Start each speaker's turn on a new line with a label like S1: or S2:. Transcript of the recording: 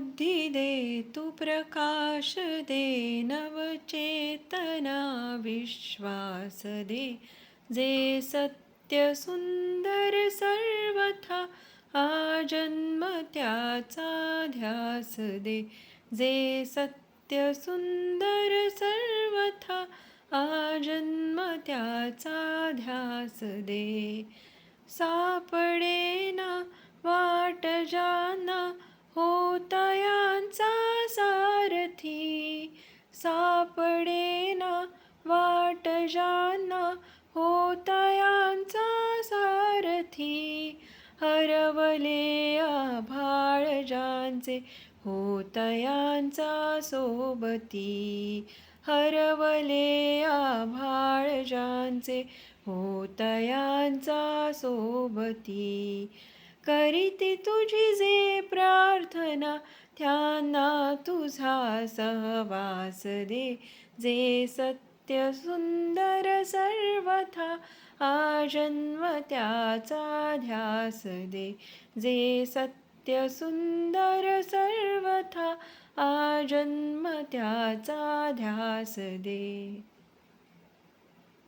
S1: बुद्धी दे तू प्रकाश दे नवचेतना विश्वास दे जे सत्य सुंदर सर्वथा आजन्म त्याचा ध्यास दे जे सत्य सुंदर सर्वथा आजन्म त्याचा ध्यास दे सापडेना वाट ज्यांना होतयांचा सारथी सापडेना वाट ज्यांना होतयांचा सारथी हरवले आभाळ ज्यांचे होतयांचा सोबती हरवले आभाळ ज्यांचे होतयांचा सोबती करीती तुझी जे प्रार्थना त्यांना तुझा सहवास दे जे सत्य सुंदर सर्वथा आजन्म त्याचा ध्यास दे जे सत्य सुंदर सर्वथा आजन्म त्याचा ध्यास दे